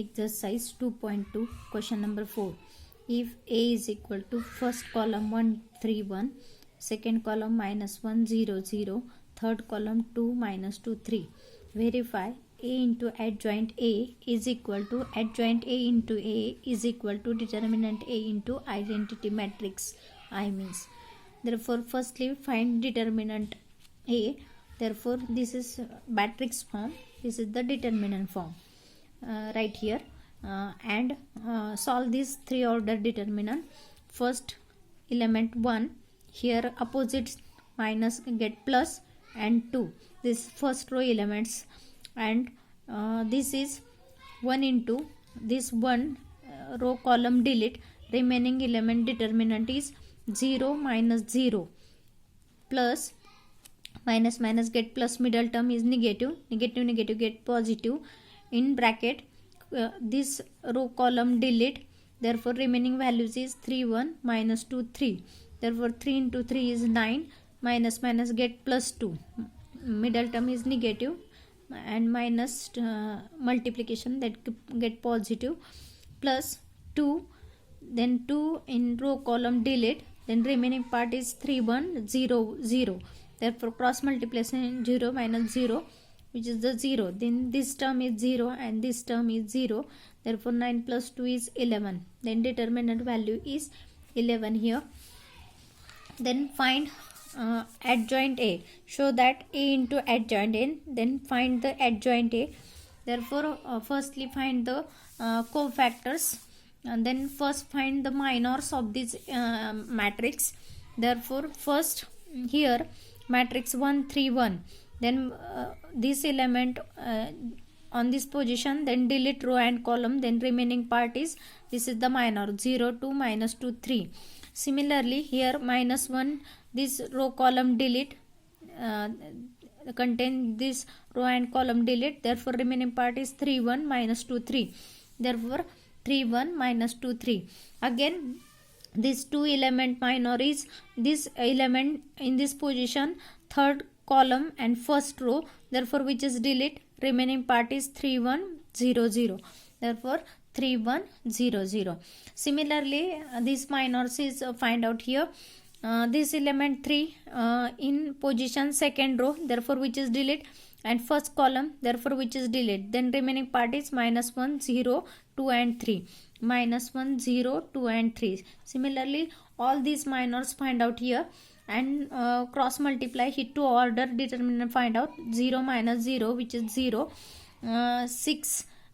Exercise 2.2 question number 4. If A is equal to first column 131, second column minus 100, third column 2 minus 2 3, verify A into adjoint A is equal to adjoint A into A is equal to determinant A into identity matrix I means. Therefore firstly find determinant A. Therefore this is matrix form, this is the determinant form. Right here and solve this three order determinant. First element 1, here opposites minus get plus and 2, this first row elements, and this is 1 into this 1 row column delete, remaining element determinant is 0 minus 0 plus minus minus get plus, middle term is negative, negative negative get positive, in bracket this row column delete, therefore remaining values is 3 1 minus 2 3, therefore 3 into 3 is 9, minus minus get plus 2, middle term is negative, and minus multiplication that get positive, plus 2, then 2 in row column delete, then remaining part is 3 1 0 0, therefore cross multiplication 0 minus 0, which is the 0, then this term is 0 and this term is 0, therefore 9 plus 2 is 11, then determinant value is 11 here. Then find adjoint A, show that A into adjoint A, then find the adjoint A. Therefore firstly find the cofactors, and then first find the minors of this matrix. Therefore first here matrix 1 3 1, then this element on this position, then delete row and column, then remaining part is, this is the minor 0 2 minus 2 3. Similarly here minus 1, this row column delete, contain this row and column delete, therefore remaining part is 3 1 minus 2 3, therefore 3 1 minus 2 3. Again this two element minor is this element in this position, third column and first row, therefore which is delete, remaining part is 3 1 0 0, therefore 3 1 0 0. Similarly this minors is find out here, this element 3 in position second row, therefore which is delete, and first column, therefore which is delete, then remaining part is minus 1 0 2 and 3, minus 1 0 2 and 3. Similarly all these minors find out here, and cross multiply hit to order determinant find out, 0 minus 0 which is 0,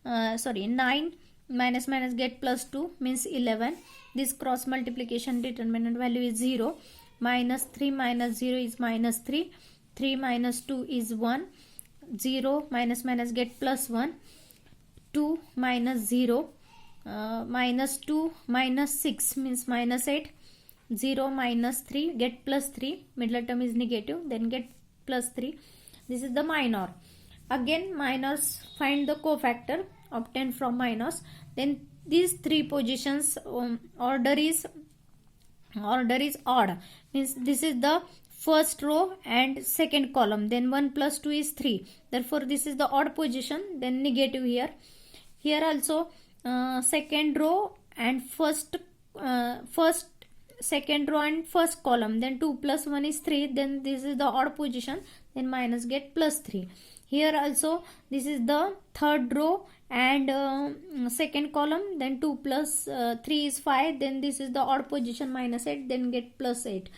9 minus minus get plus 2 means 11, this cross multiplication determinant value is 0, minus 3 minus 0 is minus 3, 3 minus 2 is 1, 0 minus minus get plus 1, 2 minus 0, minus 2 minus 6 means minus 8, 0 minus 3 get plus 3, middle term is negative, then get plus 3, this is the minor. Again minors find the cofactor obtained from minors, then these three positions order is odd, means this is the first row and second column, then 1 plus 2 is 3, therefore this is the odd position, then negative here. Here also second row and second row and first column, then 2 plus 1 is 3, then this is the odd position, then minus get plus 3. Here also this is the third row and second column, then 2 plus 3 is 5, then this is the odd position, minus 8, then get plus 8.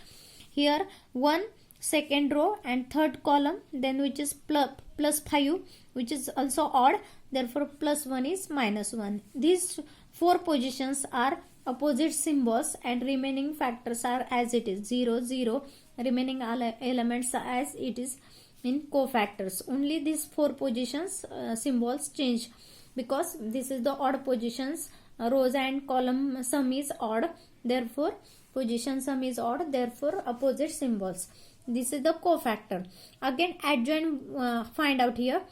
Here 1 second row and third column, then which is plus 5, which is also odd, therefore plus 1 is minus 1. These four positions are opposite symbols and remaining factors are as it is, 0 0, remaining elements as it is in cofactors. Only these four positions symbols change, because this is the odd positions, rows and column sum is odd, therefore position sum is odd, therefore opposite symbols. This is the cofactor. Again adjoint find out here,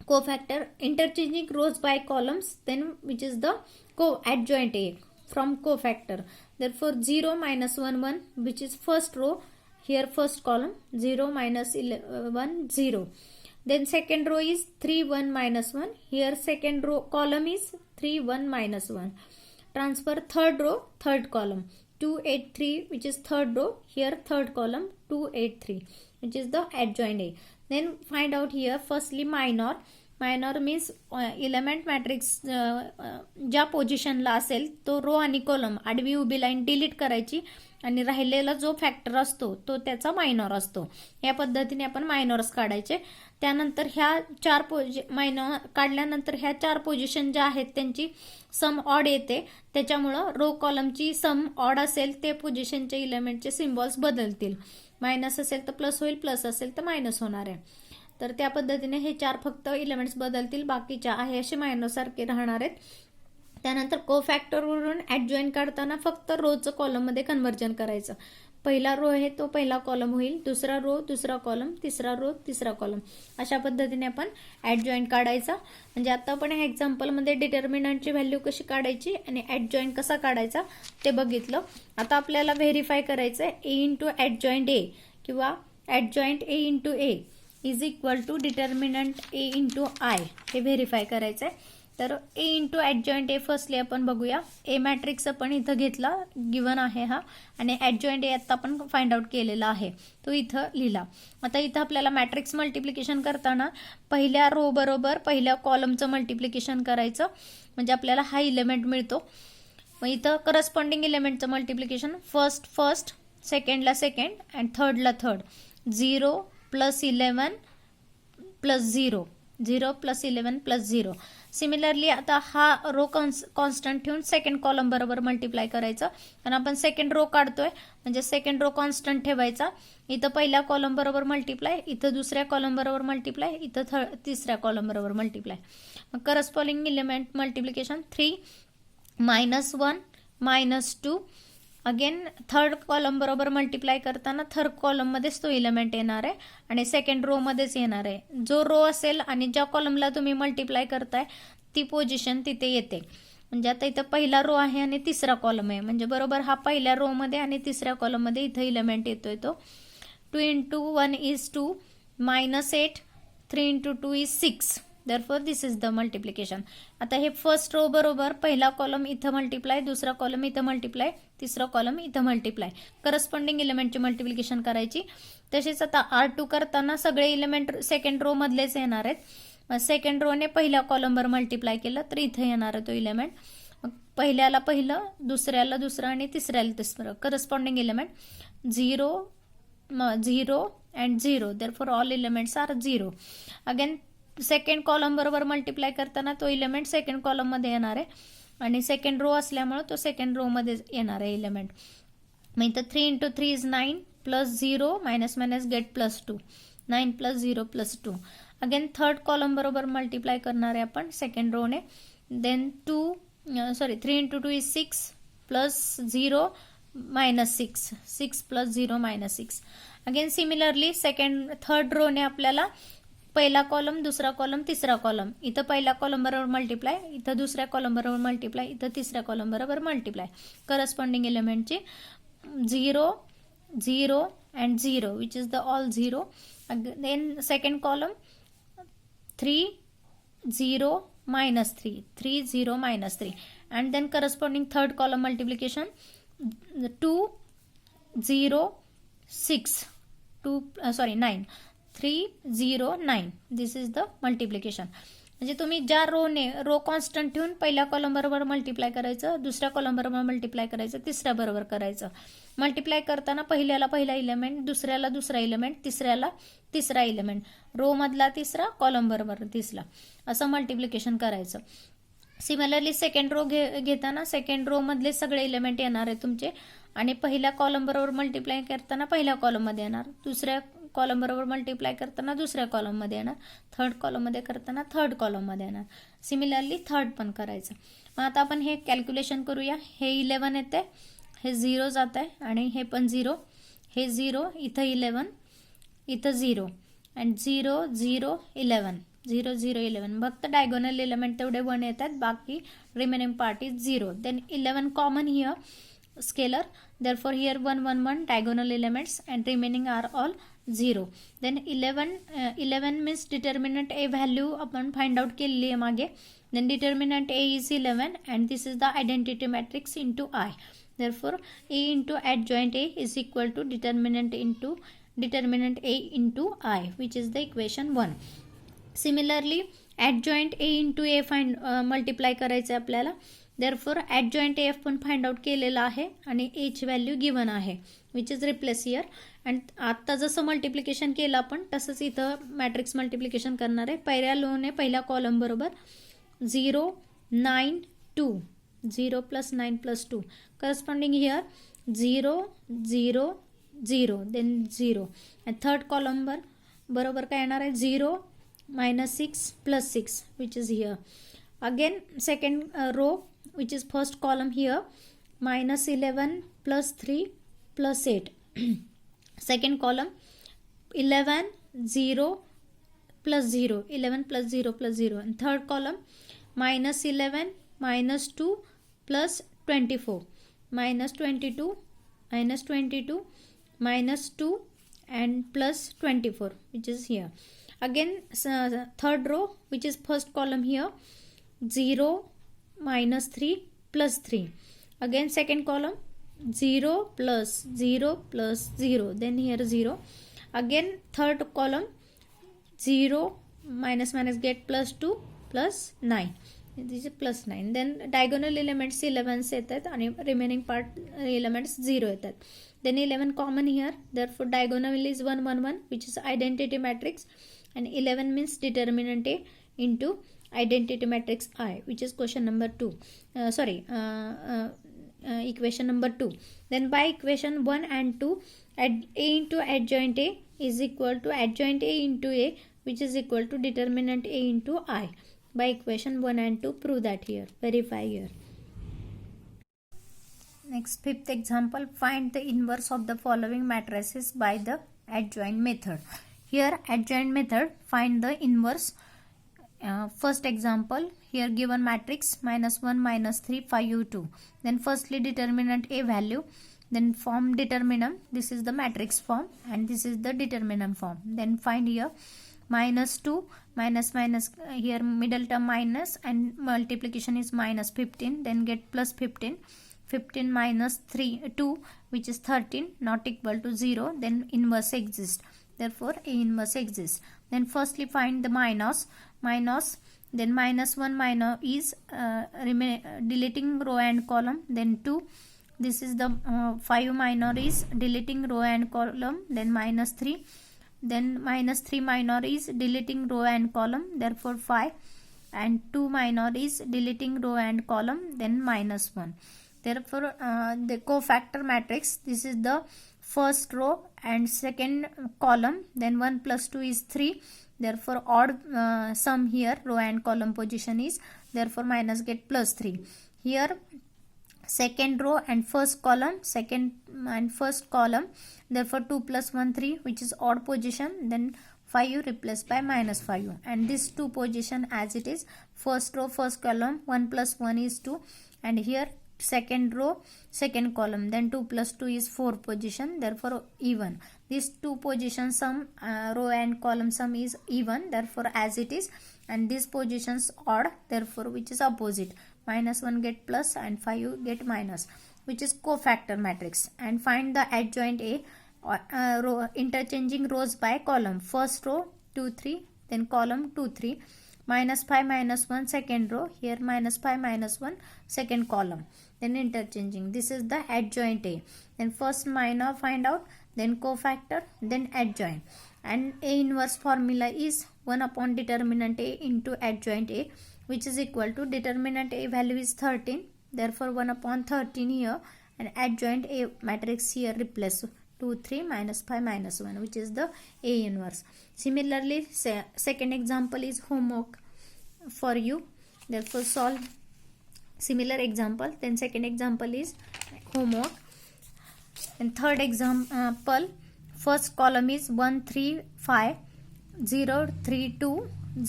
cofactor interchanging rows by columns, then which is the adjoint A from cofactor, therefore 0 minus 1 1 which is first row, here first column, 0 minus 1 0, Then second row is 3 1 minus 1. Here second row column is 3 1 minus 1. Transfer third row, third column 2 8 3, which is third row. Here third column 2 8 3, which is the adjoint A. Then find out here firstly minor. Minor means element matrix ज्या पोझिशनला असेल तो रो आणि column आडवी उभी line delete करायची आणि राहिलेला जो फॅक्टर असतो तो त्याचा मायनॉर असतो. या पद्धतीने आपण मायनॉर्स काढायचे. त्यानंतर ह्या चार मायनॉर काढल्यानंतर ह्या चार पोझिशन ज्या आहेत त्यांची सम ऑड येते. त्याच्यामुळं रो कॉलमची सम ऑड असेल ते पोझिशनच्या इलेमेंटचे सिम्बॉल्स बदलतील. मायनस असेल तर प्लस होईल, प्लस असेल तर मायनस होणार आहे. तर त्या पद्धतीने हे चार फक्त इलेमेंट्स बदलतील, बाकीच्या आहे असे मायनस सारखे राहणार आहेत. त्यानंतर कोफॅक्टरवरून ॲडजॉईंट काढताना फक्त रोचं कॉलममध्ये कन्व्हर्जन करायचं. पहिला रो आहे तो पहिला कॉलम होईल, दुसरा रो दुसरा कॉलम, तिसरा रो तिसरा कॉलम. अशा पद्धतीने आपण ॲडजॉईंट काढायचा. म्हणजे आता आपण ह्या एक्झाम्पलमध्ये डिटर्मिनंटची व्हॅल्यू कशी काढायची आणि ॲडजॉईंट कसा काढायचा ते बघितलं. आता आपल्याला व्हेरीफाय करायचं आहे ए इंटू ॲडजॉईंट ए किंवा adjoint A into A is equal to determinant A into I. हे व्हेरीफाय करायचं आहे. तर A into adjoint A firstly आपण बघूया. ए मॅट्रिक्स आपण इथं घेतला, गिवन आहे हा, आणि ॲडजॉईंट ए आता आपण फाइंड आउट केलेला आहे, तो इथं लिहिला. आता इथं आपल्याला मॅट्रिक्स मल्टिप्लिकेशन करताना पहिल्या रो बरोबर पहिल्या कॉलमचं मल्टिप्लिकेशन करायचं, म्हणजे आपल्याला हा इलेमेंट मिळतो. मग इथं करस्पॉन्डिंग इलेमेंटचं मल्टिप्लिकेशन फर्स्ट, सेकंडला सेकंड अँड थर्डला थर्ड. 0 + 11 + 0, 0 + 11 + 0. सिमिलरली आता हा रो कॉन्स्टंट ठेवून सेकंड कॉलम बरोबर मल्टिप्लाय करायचं. कारण आपण सेकंड रो काढतोय म्हणजे सेकंड रो कॉन्स्टंट ठेवायचा. इथं पहिल्या कॉलम बरोबर मल्टिप्लाय, इथं दुसऱ्या कॉलम बरोबर मल्टिप्लाय, इथं तिसऱ्या कॉलम बरोबर मल्टिप्लाय. मग corresponding element multiplication 3 -1 -2. Again third column बरोबर मल्टिप्लाय करताना थर्ड कॉलममध्येच तो इलेमेंट येणार आहे आणि सेकंड रो मध्येच येणार आहे. जो रो असेल आणि ज्या कॉलमला तुम्ही मल्टिप्लाय करताय ती पोझिशन तिथे येते. म्हणजे आता इथं पहिला रो आहे आणि तिसरा कॉलम आहे, म्हणजे बरोबर हा पहिल्या रो मध्ये आणि तिसऱ्या कॉलममध्ये इथं इलेमेंट येतोय तो. 2 × 1 = 2, -8, 3 × 2 = 6. Therefore this is the multiplication. आता हे फर्स्ट रो बरोबर पहिला कॉलम इथं मल्टिप्लाय, दुसरा कॉलम इथं मल्टिप्लाय, तिसरा कॉलम इथं मल्टिप्लाय. करस्पॉन्डिंग इलेमेंटची मल्टिप्लिकेशन करायची. तसेच आता R2 करताना सगळे इलेमेंट सेकंड रो मधलेच येणार आहेत. सेकंड रोने पहिल्या कॉलमवर मल्टिप्लाय केलं तर इथं येणार आहे तो इलेमेंट. पहिल्याला पहिलं, दुसऱ्याला दुसरं आणि तिसऱ्याला तिसरं. Corresponding element 0 0 and 0. Therefore all elements are 0. Again second column बरोबर मल्टिप्लाय करताना तो इलेमेंट सेकंड कॉलम मध्ये येणार आहे आणि सेकंड रो असल्यामुळे तो सेकंड रो मध्ये येणार आहे इलेमेंट. मग इथं 3 × 3 = 9 + 0 -, गेट +2. 9 + 0 + 2. अगेन थर्ड कॉलम बरोबर मल्टिप्लाय करणार आहे आपण सेकंड रोने. देन 3 × 2 = 6 + 0 -6, 6 + 0 -6. अगेन सिमिलरली थर्ड रोने आपल्याला पहिला कॉलम, दुसरा कॉलम, तिसरा कॉलम. इथं पहिल्या कॉलम बरोबर मल्टिप्लाय, इथं दुसऱ्या कॉलम बरोबर मल्टिप्लाय, इथं तिसऱ्या कॉलम बरोबर मल्टिप्लाय. करस्पॉन्डिंग एलिमेंटची 0 0 and 0, which is the all 0. Then second column 3 0 -3, 3 0 -3. And then corresponding third column multiplication 2 0 6 9, 3 0 9. This is the multiplication. म्हणजे तुम्ही ज्या रो कॉन्स्टंट ठेवून पहिल्या कॉलम बरोबर मल्टिप्लाय करायचं, दुसऱ्या कॉलम बरोबर मल्टिप्लाय करायचं, तिसऱ्या बरोबर करायचं. मल्टिप्लाय करताना पहिल्याला पहिला इलेमेंट, दुसऱ्याला दुसरा इलेमेंट, तिसऱ्याला तिसरा इलेमेंट, रो मधला तिसरा, कॉलम बरोबर तिसरा, असं मल्टिप्लिकेशन करायचं. सिमिलरली सेकंड रो घेताना सेकंड रो मधले सगळे इलेमेंट येणार आहे तुमचे आणि पहिल्या कॉलम बरोबर मल्टिप्लाय करताना पहिल्या कॉलम मध्ये येणार, दुसऱ्या कॉलम बरोबर मल्टिप्लाय करताना दुसऱ्या कॉलम मध्ये येणार, थर्ड कॉलम मध्ये करताना थर्ड कॉलम मध्ये येणार. सिमिलरली थर्ड पण करायचं. मग आता आपण हे कॅल्क्युलेशन करूया. हे 11 येते, हे 0 जात आहे आणि हे पण 0, हे 0, इथं 11, इथं 0 अँड 0 0 11, 0 0 11. फक्त डायगोनल एलिमेंट तेवढे 1 येतात, बाकी remaining part is 0. Then 11 common here, scalar, therefore here 1 1 1 diagonal elements and remaining are all 0. then 11 means determinant A value आपण find out केलेली आहे मागे. then determinant A is 11 and this is the identity matrix into I. therefore A into adjoint A is equal to determinant A into I, which is the equation 1. similarly adjoint A into A find multiply करायचं आहे आपल्याला. therefore adjoint A पण find out केलेला आहे आणि A ची value given आहे, which is replace here. And आत्ता जसं मल्टिप्लिकेशन केलं आपण तसंच इथं मॅट्रिक्स मल्टिप्लिकेशन करणार आहे. पहिल्या लोने पहिल्या कॉलम बरोबर 0 9 2 0 + 9 + 2 corresponding here 0 0 0 then 0. And third column बरोबर काय येणार आहे 0 -6 + 6 which is here. Again second row which is first column here -11 + 3 + 8. second column 11 0 + 0 11 + 0 + 0. and third column -11 -2 + 24 -22 -22 -2 and +24 which is here. again third row which is first column here 0 -3 + 3. again second column 0 + 0 + 0, then here 0. again third column 0 minus get +2 + 9, this is +9. then diagonal elements 11 येतात आणि remaining part elements 0 येतात. then 11 common here, therefore diagonal is 1 1 1 which is identity matrix, and 11 means determinant A into identity matrix I, which is question number 2. Equation number 2. then by equation 1 and 2 A into adjoint A is equal to adjoint A into A, which is equal to determinant A into I. by equation 1 and 2 prove that here, verify here. Next, fifth example, find the inverse of the following matrices by the adjoint method. Here adjoint method, find the inverse. First example, here given matrix -1 -3 5 2. then firstly determinant A value, then form determinant, this is the matrix form and this is the determinant form. then find here -2 minus here middle term minus and multiplication is -15, then get +15. 15 - 2 which is 13 not equal to 0, then inverse exists, therefore A inverse exists. then firstly find the minus, then -1 minor is deleting row and column, then 2, this is the 5 minor is deleting row and column, then -3, then -3 minor is deleting row and column, therefore 5, and 2 minor is deleting row and column, then -1. therefore the cofactor matrix, this is the first row and second column, then 1 + 2 is 3, therefore odd sum here row and column position is, therefore minus get +3. here second row and first column, second and first column, therefore 2 + 1 3 which is odd position, then 5 replaced by -5, and this 2 position as it is, first row first column 1 + 1 is 2, and here second row second column, then 2 + 2 is 4 position, therefore even. These 2 position sum row and column sum is even, therefore as it is, and these positions odd, therefore which is opposite, -1 get plus and 5 get minus, which is cofactor matrix. And find the adjoint A, row interchanging rows by column, first row 2 3, then column 2 3, -5 -1 second row, here -5 -1 second column, then interchanging. This is the adjoint A. Then first minor find out, then cofactor, then adjoint. And A inverse formula is 1 upon determinant A into adjoint A, which is equal to determinant A value is 13, therefore 1 upon 13 here, and adjoint A matrix here replace 2 3 -5 -1, which is the A inverse. Similarly, second example is homework for you, therefore solve similar example. Then second example is homework, and third example, first column is 1 3 5 0 3 2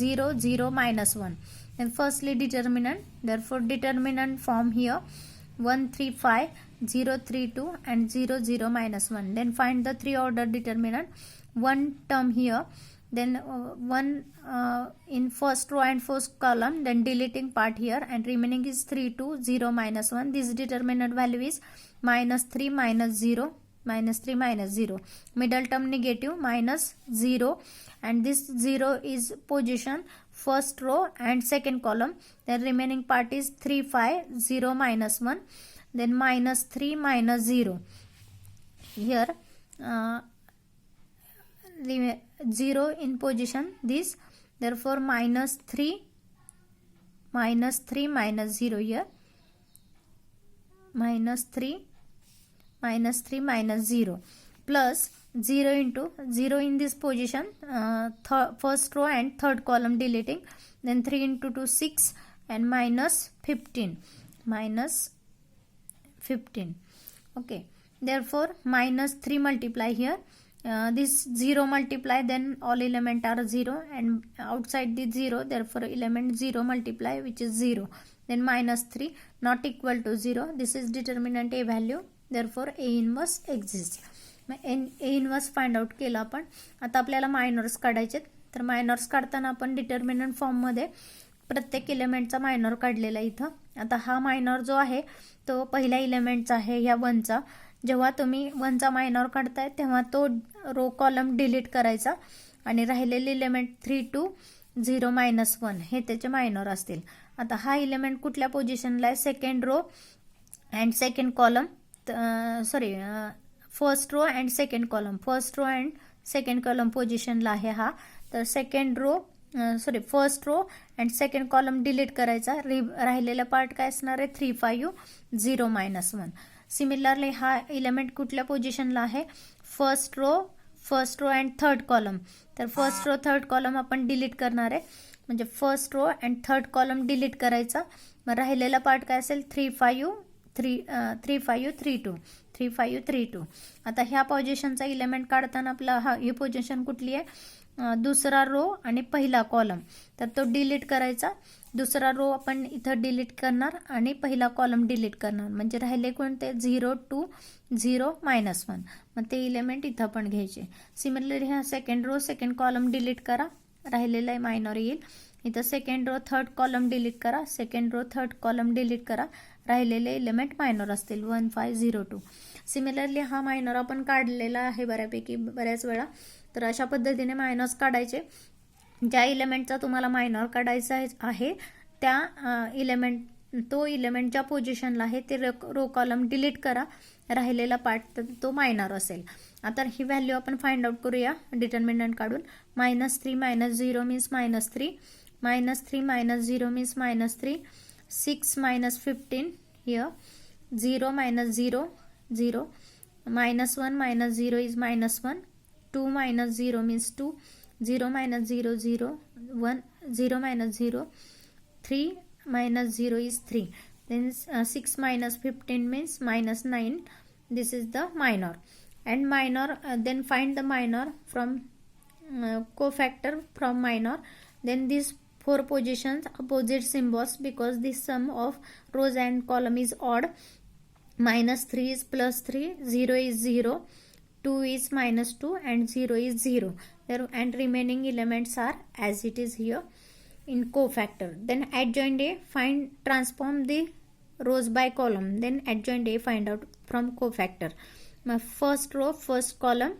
0 0 -1. then firstly determinant, therefore determinant form here 1 3 5 0 3 2 and 0 0 minus 1. Then find the 3 order determinant. One term here, then one in first row and first column, then deleting part here, and remaining is 3 2 0 minus 1. This determinant value is minus 3 minus 0 minus 3 minus 0. Middle term negative minus 0, and this 0 is position first row and second column. Then remaining part is 3 5 0 minus 1, then minus 3 minus 0. Here 0 in position this, therefore minus 3 minus 0 here, minus 3 minus 0, plus 0 into 0 in this position, first row and third column deleting, then 3 into 2 6 and minus 15. Okay, therefore minus 3 multiply here, this 0 multiply, then all element are 0 and outside the 0, therefore element 0 multiply, which is 0, then minus 3 not equal to 0. This is determinant A value, therefore A inverse exists. A inverse find out केला आपण. आता आपल्याला minors काढायचे, तर minors काढताना आपण determinant फॉर्ममध्ये प्रत्येक इलेमेंटचा मायनर काढलेला इथं. आता हा मायनर जो आहे तो पहिल्या इलेमेंटचा आहे, ह्या 1चा. जेव्हा तुम्ही 1चा मायनर काढताय तेव्हा तो रो कॉलम डिलीट करायचा आणि राहिलेले इलेमेंट 3 2 0 minus 1 हे त्याचे मायनर असतील. आता हा इलेमेंट कुठल्या पोझिशनला आहे, second row and second column, first row and second column, first row and second column पोझिशनला आहे हा. तर second row first row and second column delete करायचा, राहिलेला पार्ट काय असणार आहे 3 5 0 minus 1. सिमिलरली हा इलेमेंट कुठल्या पोझिशनला आहे, first row and third column. तर फर्स्ट रो थर्ड कॉलम आपण डिलीट करणार आहे, म्हणजे first row and third column delete करायचा. मग राहिलेला पार्ट काय असेल 3 5 3 2. आता ह्या पोझिशनचा इलेमेंट काढताना आपला ही पोझिशन कुठली आहे, दुसरा रो आणि पहिला कॉलम, तर तो डिलीट करायचा. दुसरा रो आपण इथं डिलीट करणार आणि पहिला कॉलम डिलीट करणार, म्हणजे राहिले कोणते 0 2 0 minus 1. मग ते इलेमेंट इथं पण घ्यायचे. सिमिलरली हा second row second column delete करा, राहिलेला मायनर येईल. इथं second row third column delete करा, second row third column delete करा, राहिलेले एलिमेंट मायनर असतील 1 5 0 2. सिमिलरली हा मायनर आपण काढलेला आहे बऱ्याच वेळा. तर अशा पद्धतीने मायनर्स काढायचे. ज्या इलेमेंटचा तुम्हाला मायनर काढायचा आहे त्या तो इलेमेंट ज्या पोझिशनला आहे ते रो कॉलम डिलीट करा, राहिलेला पार्ट तो मायनर असेल. आता ही व्हॅल्यू आपण फाइंड आउट करूया डिटर्मिनंट काढून. -3 - 0 means -3, -3 - 0 means -3, 6 - 15 here, 0 - 0 0, -1 - 0 is -1, 2 - 0 means 2, 0 - 0 0, 1 0 - 0, 3 - 0 is 3. Then 6 - 15 means -9. This is the minor. And minor, then find the minor from cofactor from minor. Then these 4 positions opposite symbols because this sum of rows and column is odd. -3 is +3, 0 is 0, 2 is -2 and 0 is 0. There and remaining elements are as it is here in cofactor. Then adjoint A, transform the rows by column. Then adjoint A find out from cofactor. First row first column,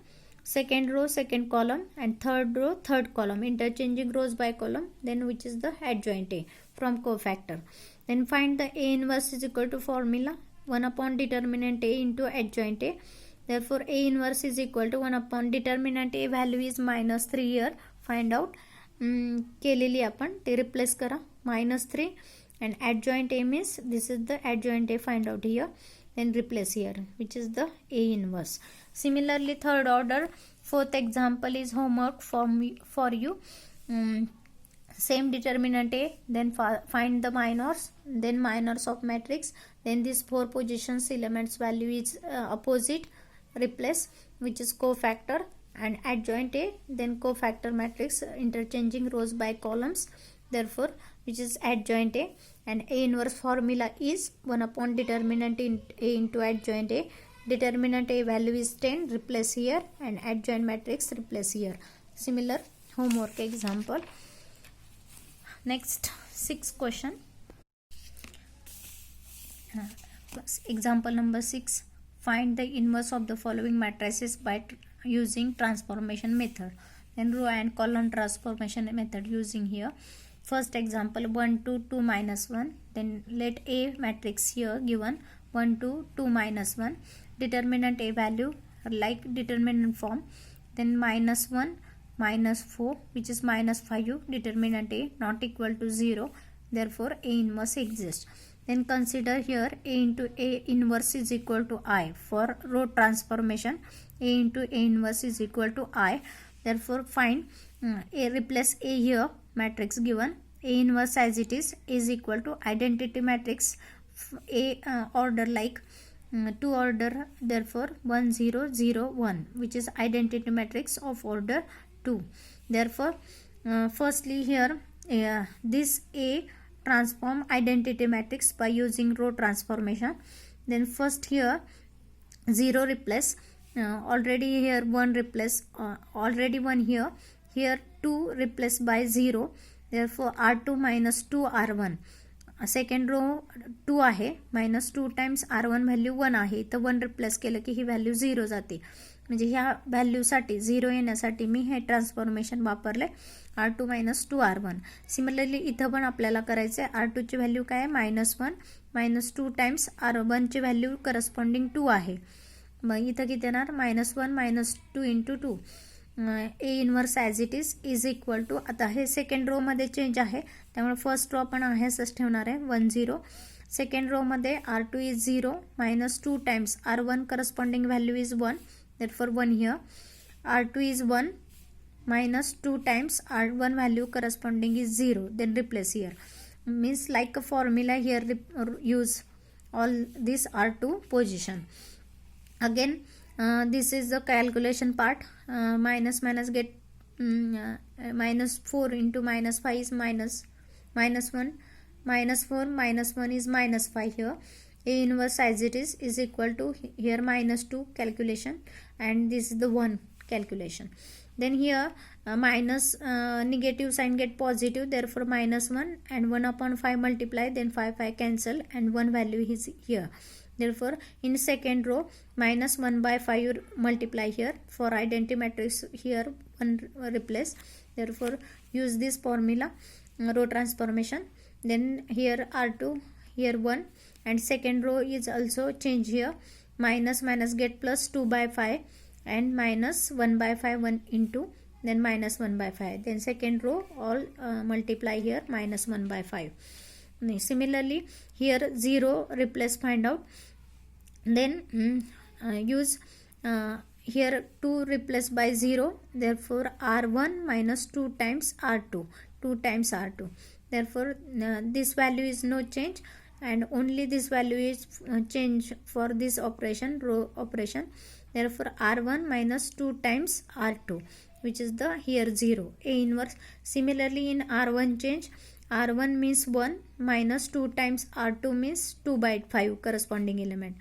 second row second column, and third row third column, interchanging rows by column, then which is the adjoint A from cofactor. Then find the A inverse is equal to formula 1 upon determinant A into adjoint A. Therefore A inverse is equal to 1 upon determinant A value is -3 here. Find out केलेली आपण ते replace करा -3 and adjoint A means this is the adjoint A, find out here, then replace here, which is the A inverse. Similarly third order fourth example is homework for you. Same determinant A, then find the minors, then minors of matrix, then these 4 positions elements value is opposite, replace, which is cofactor, and adjoint A, then cofactor matrix, interchanging rows by columns, therefore which is adjoint A. and A inverse formula is 1 upon determinant in A into adjoint A. Determinant A value is 10, replace here, and adjoint matrix replace here. Similar homework example. Next 6th question. Example number 6. Find the inverse of the following matrices by using transformation method. Then row and column transformation method using here. First example 1 2 2 minus 1. Then let A matrix here given 1 2 2 minus 1. Determinant A value like determinant form. Then minus 1 minus 4 which is minus 5. Determinant A not equal to 0. Therefore A inverse exists. Then consider here A into A inverse is equal to I. For row transformation A into A inverse is equal to I. Therefore find A, replace A here, matrix given A inverse as it is equal to identity matrix A order like 2 order, therefore 1 0 0 1 which is identity matrix of order 2. Therefore firstly here this A transform identity matrix by using row transformation. Then first here 0 replace already here 1 replace already 1 here 2 replaced by 0. Therefore R2 minus 2 R1. Second row 2 आहे minus 2 times R1 value 1 आहे. इथं 1 replace केलं की ही value 0 जाते. म्हणजे ह्या व्हॅल्यूसाठी 0 येण्यासाठी मी हे ट्रान्सफॉर्मेशन वापरले R2 मायनस 2 R1. सिमिलरली इथं पण आपल्याला करायचं आहे. R2ची व्हॅल्यू काय आहे -1 मायनस 2 टाइम्स R1ची व्हॅल्यू करस्पॉन्डिंग 2 आहे. मग इथं किती येणार -1 minus 2 into 2. A inverse as it is equal to. आता हे सेकंड रो मध्ये चेंज आहे त्यामुळे फर्स्ट रो पण आहे असंच ठेवणार आहे 1 0. सेकंड रो मध्ये R2 is 0 minus 2 times R1 corresponding value is 1. therefore 1 here. R2 is 1 minus 2 times R1 value corresponding is 0. Then replace here. Means like a formula here use all this R2 position. Again this is the calculation part. Minus get minus 4 into minus 5 is minus 1. Minus 4 minus 1 is minus 5 here. A inverse as it is equal to here minus 2 calculation, and this is the 1 calculation. Then here minus negative sign get positive, therefore minus 1 and 1 upon 5 multiply, then 5 cancel and 1 value is here. Therefore in second row minus 1 by 5 multiply here. For identity matrix here 1 replace. Therefore use this formula row transformation. Then here R2 here 1 and second row is also change here. Minus get plus 2 by 5 and minus 1 by 5 1 into, then minus 1 by 5. Then second row all multiply here minus 1 by 5. Similarly here 0 replace find out. Then use here 2 replace by 0. Therefore R1 minus 2 times R2. 2 times R2. Therefore this value is no change, and only this value is change for this operation, row operation. Therefore R1 minus 2 times R2, which is the here 0. A inverse. Similarly in R1 change, R1 means 1 minus 2 times R2 means 2 by 5 corresponding element.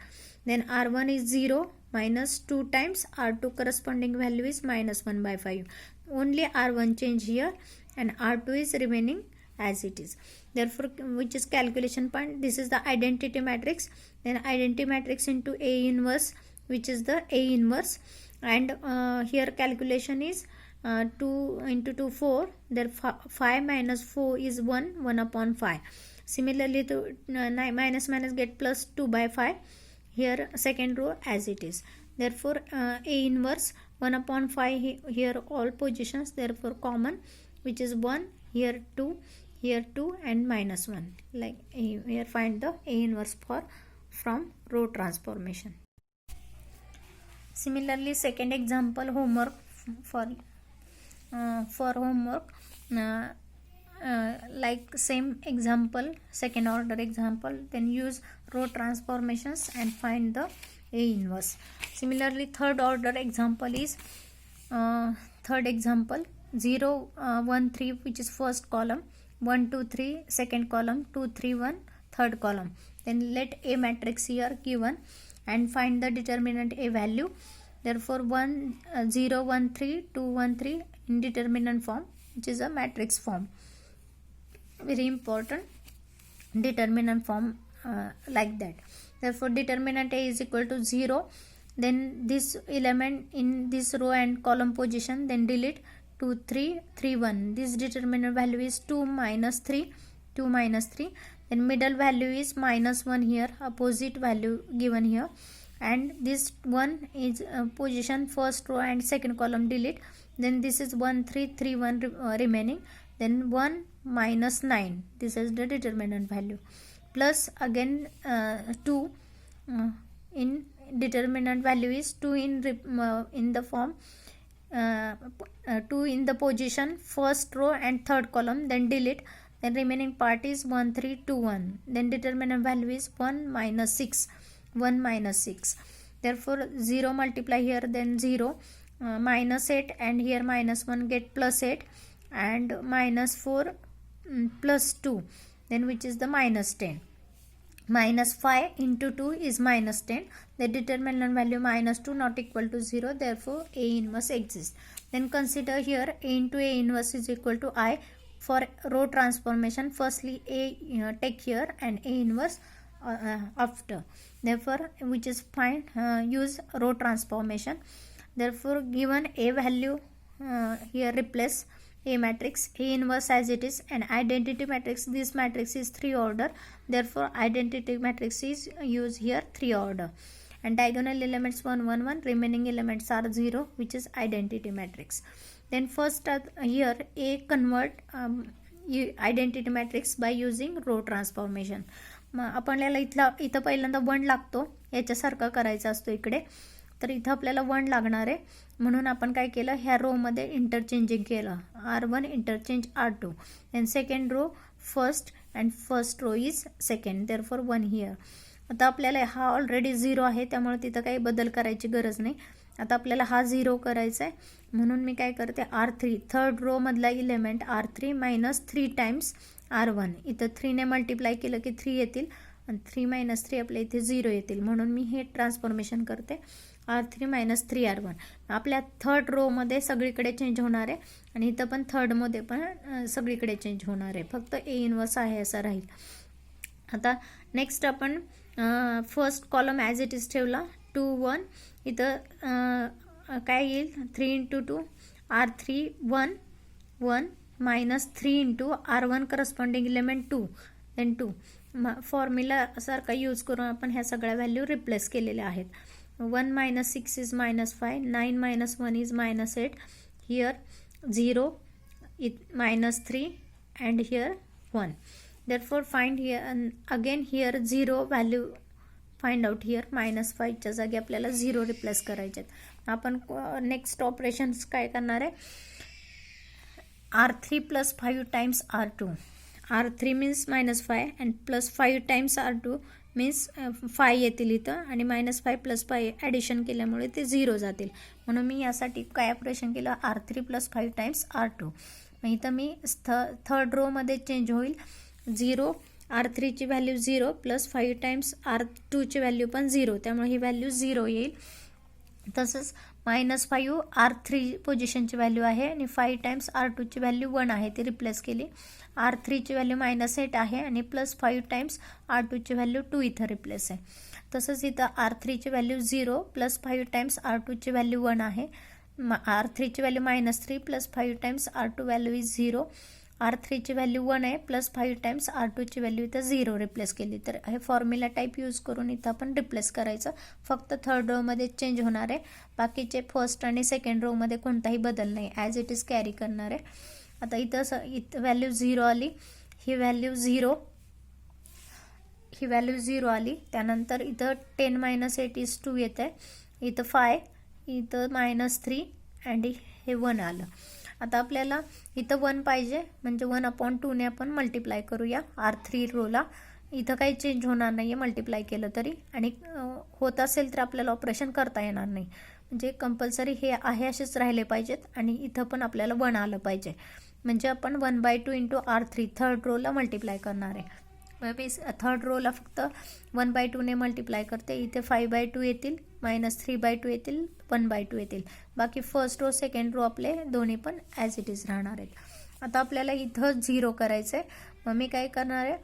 Then R1 is 0 minus 2 times R2 corresponding value is minus 1 by 5. Only R1 change here and R2 is remaining as it is. Therefore which is calculation point. This is the identity matrix. Then identity matrix into A inverse, which is the A inverse, and here calculation is 2 into 2 4. Therefore 5 minus 4 is 1 upon 5. Similarly to minus get plus 2 by 5. Here second row as it is. Therefore A inverse 1 upon 5 here all positions, therefore common, which is 1 here 2 here 2 and minus 1. Like here find the A inverse from row transformation. Similarly second example homework for homework like same example, second order example, then use row transformations and find the A inverse. Similarly third order example is third example 0 1 3, which is first column, 1 2 3 second column 2 3 1 third column. Then let A matrix here given and find the determinant A value. Therefore 1 0 1 3 2 1 3 in determinant form, which is a matrix form. Very important determinant form like that. Therefore determinant A is equal to 0. Then this element in this row and column position, then delete 2 3 3 1. This determinant value is 2 minus 3, 2 minus 3. Then middle value is minus 1 here, opposite value given here, and this 1 is position first row and second column, delete. Then this is 1 3 3 1 remaining. Then 1 minus 9, this is the determinant value, plus again 2 in determinant value is 2 in the form 2 in the position first row and third column, then delete. Then remaining part is 1 3 2 1. Then determinant value is 1 minus 6, 1 minus 6. Therefore 0 multiply here, then 0 minus 8, and here minus 1 get plus 8, and minus 4 plus 2, then which is the minus 10. Minus 5 into 2 is minus 10. The determinant value minus 2 not equal to 0. Therefore A inverse exists. Then consider here A into A inverse is equal to I. For row transformation, firstly A take here and A inverse after. Therefore which is fine, use row transformation. Therefore given A value, here replace A matrix, A inverse as it is, and identity matrix. This matrix is 3 order. Therefore identity matrix is used here 3 order. And diagonal elements 1 1 1, remaining elements are 0, which is identity matrix. Then first here A convert identity matrix by using row transformation. आपल्याला इथं पहिल्यांदा 1 लागतो, याच्यासारखा करायचा असतो इकडे. तर इथं आपल्याला 1 लागणार आहे, म्हणून आपण काय केलं, ह्या रो मध्ये इंटरचेंजिंग केलं. R1 interchange R2. Then second row first and first row is second. Therefore 1 here. आता आपल्याला हा ऑलरेडी 0 आहे, त्यामुळे तिथं काही बदल करायची गरज नाही. आता आपल्याला हा 0 करायचा आहे, म्हणून मी काय करते, R3 थर्ड रो मधला element R3 minus 3 times R1. इथं 3 ने मल्टिप्लाय केलं की 3 येतील, आणि 3 मायनस 3 आपल्या इथे 0 येतील. म्हणून मी हे ट्रान्सफॉर्मेशन करते, R3 मायनस 3 R1. आपल्या थर्ड रो मध्ये सगळीकडे चेंज होणार आहे, आणि इथं पण थर्ड मध्ये पण सगळीकडे चेंज होणार आहे. फक्त A इनवर्स आहे असं राहील. आता नेक्स्ट आपण first column as it is ठेवला 2 1. इथं काय येईल, 3 into 2 R3 1 1 minus 3 into R1 corresponding element 2, then 2. Formula सारखा यूज करून आपण ह्या सगळ्या व्हॅल्यू रिप्लेस केलेल्या आहेत. 1 minus 6 is minus 5, 9 minus 1 is minus 8, here 0, minus 3, and here 1. Therefore find here, and again here 0 value find out here, minus 5 च्या जागी आपल्याला 0 रिप्लेस करायचे. आपण नेक्स्ट ऑपरेशन्स काय करणार आहे, R3 plus 5 times R2. R3 means minus 5 and plus 5 times R2 means 5 येतील इथं, आणि मायनस 5 प्लस 5 ॲडिशन केल्यामुळे ते 0 जातील. म्हणून मी यासाठी काय ऑपरेशन केलं, R3 प्लस 5 टाइम्स R2. मग इथं मी थर्ड रो मध्ये चेंज होईल, 0 R3 ची व्हॅल्यू 0 प्लस 5 टाइम्स R2 ची व्हॅल्यू पण 0, त्यामुळे ही व्हॅल्यू 0 येईल. तसंच मायनस 5 R3 पोझिशनची व्हॅल्यू आहे, आणि 5 टाइम्स R2 ची व्हॅल्यू 1 आहे, ती रिप्लेस केली. R3 ची व्हॅल्यू मायनस 8 आहे, आणि प्लस 5 टाइम्स R2 ची व्हॅल्यू 2 इथं रिप्लेस आहे. तसंच इथं R3 ची व्हॅल्यू 0 प्लस 5 टाइम्स R2 ची व्हॅल्यू 1 आहे. R3 ची value minus 3 plus 5 times R2 value is 0. R3 ची व्हॅल्यू 1 आहे, प्लस 5 टाइम्स R2 ची व्हॅल्यू इथं 0 रिप्लेस केली. तर हे फॉर्म्युला टाईप यूज करून इथं आपण रिप्लेस करायचं. फक्त थर्ड रो मध्ये चेंज होणार आहे, बाकीचे फर्स्ट आणि सेकंड रो मध्ये कोणताही बदल नाही, ॲज इट इज कॅरी करणार आहे. आता इथं व्हॅल्यू 0 आली, ही व्हॅल्यू 0, ही व्हॅल्यू 0 आली. त्यानंतर इथं 10 मायनस 8 इज 2 येत आहे, इथं 5, इथं मायनस 3, अँड हे 1 आलं. आता आपल्याला इथं 1 पाहिजे, म्हणजे 1/2 ने आपण मल्टिप्लाय करूया R3 रोला. इथं काही चेंज होणार नाही आहे मल्टिप्लाय केलं तरी, आणि होत असेल तर आपल्याला ऑपरेशन करता येणार नाही. म्हणजे कंपल्सरी हे आहे असेच राहिले पाहिजेत, आणि इथं पण आपल्याला 1 आलं पाहिजे. म्हणजे आपण 1/2 इंटू R3 थर्ड रोला मल्टिप्लाय करणार आहे. मीन्स थर्ड रोला फक्त 1/2 ने मल्टिप्लाय करते. इथे 5/2 येतील, -3/2 येतील, 1/2 येतील. बाकी फर्स्ट रो सेकंड रो आपले दोन्ही पण ॲज इट इज राहणार आहेत. आता आपल्याला इथं 0 करायचं आहे. मग मी काय करणार आहे,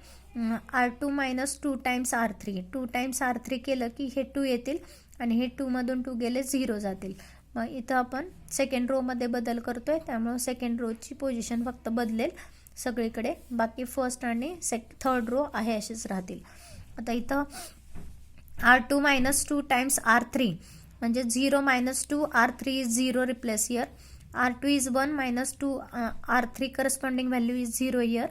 R2 - 2 times R3. 2 times R3 केलं की हे 2 येतील आणि हे 2 मधून 2 गेले 0 जातील. मग इथं आपण सेकंड रोमध्ये बदल करतोय, त्यामुळे सेकंड रोची पोझिशन फक्त बदलेल सगळीकडे. बाकी फर्स्ट आणि थर्ड रो आहे असेच राहतील. आता इथं R2 - 2 टाइम्स R3 म्हणजे 0 - 2 R3 is 0 replace here. R2 is 1 - 2 R3 corresponding value is 0 here.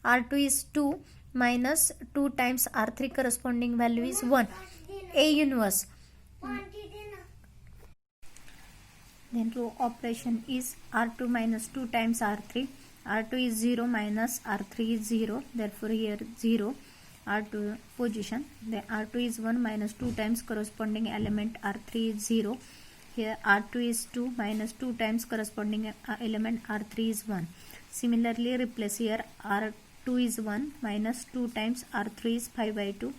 R2 is 2 minus 2 times R3 corresponding value is 1. A inverse. Then row operation is R2 - 2 times R3. R2 is 0 minus R3 is 0. Therefore here 0. R2 position. Then R2 is 1 minus 2 times corresponding element R3 is 0. Here R2 is 2 minus 2 times corresponding element R3 is 1. Similarly replace here R2 is 1 minus 2 times R3 is 5/2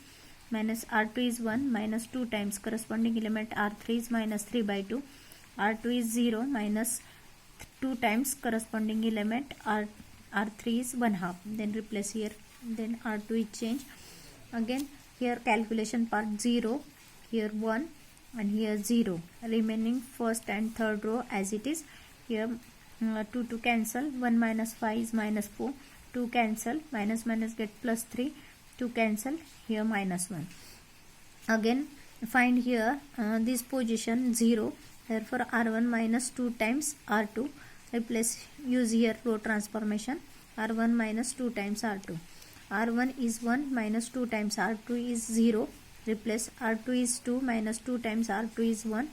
minus R2 is 1 minus 2 times corresponding element R3 is -3/2. R2 is 0 minus 2 times corresponding element R3 is 1/2. Then replace here. Then R2 is change. Again here calculation part 0, here 1 and here 0. Remaining first and third row as it is. Here 2 to cancel, 1 minus 5 is -4, 2 cancel, minus get +3, 2 cancel, here -1. Again find here this position 0. Therefore R1 - 2 times R2. Replace, use here row transformation. R1 - 2 times R2. R1 is 1 minus 2 times R2 is 0. Replace R2 is 2 minus 2 times R2 is 1.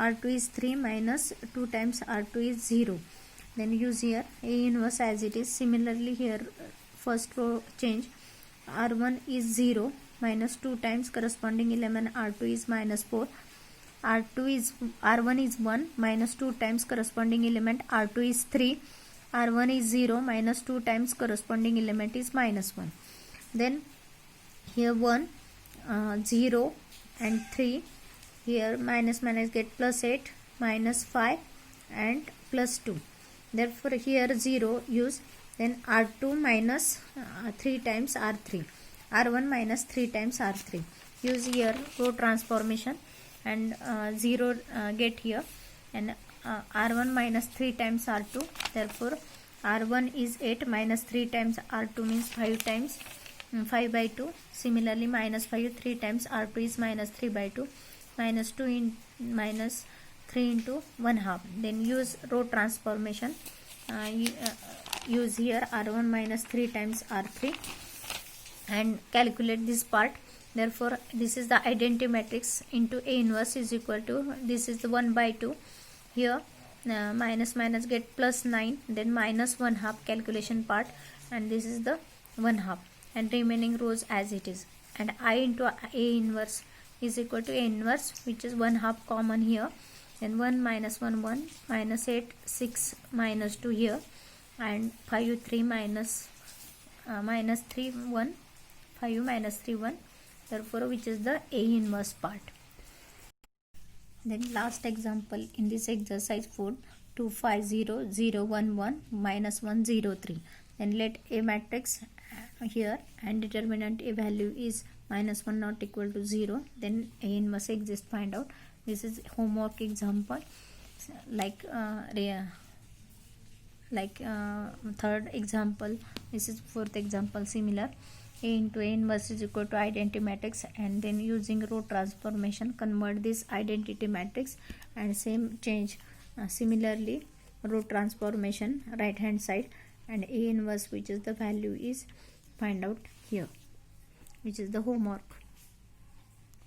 R2 is 3 minus 2 times R2 is 0. Then use here A inverse as it is. Similarly here first row change. R1 is 0 minus 2 times corresponding element R2 is -4. R1 is 1 minus 2 times corresponding element R2 is 3. R1 is 0 minus 2 times corresponding element is -1. Then here 1, 0 and 3. Here minus get +8, -5 and +2. Therefore here 0 use. Then R2 minus 3 times R3. R1 minus 3 times R3. Use here row transformation and 0 get here. And R1 minus 3 times R2. Therefore R1 is 8 minus 3 times R2 means 5 times 5/2. Similarly -5 3 times R2 is -3/2. -2 in -3 into 1/2. Then use row transformation. Use here R1 minus 3 times R3 and calculate this part. Therefore this is the identity matrix into A inverse is equal to, this is the 1/2. Here minus get +9, then -1/2 calculation part, and this is the 1/2, and remaining rows as it is. And I into A inverse is equal to A inverse, which is 1/2 common here. Then 1 minus 1 1, -8 6 -2 here, and 5 3 -3 1, 5 -3 1. Therefore which is the A inverse part. Then last example in this exercise 4, 2 5 0 0 1 1 -1 0 3. Then let A matrix here and determinant A value is -1 not equal to 0. Then A inverse exist, find out. This is homework example. Like third example, this is fourth example similar. A into A inverse is equal to identity matrix, and then using row transformation convert this identity matrix, and same change similarly row transformation right hand side, and A inverse which is the value is find out here, which is the homework.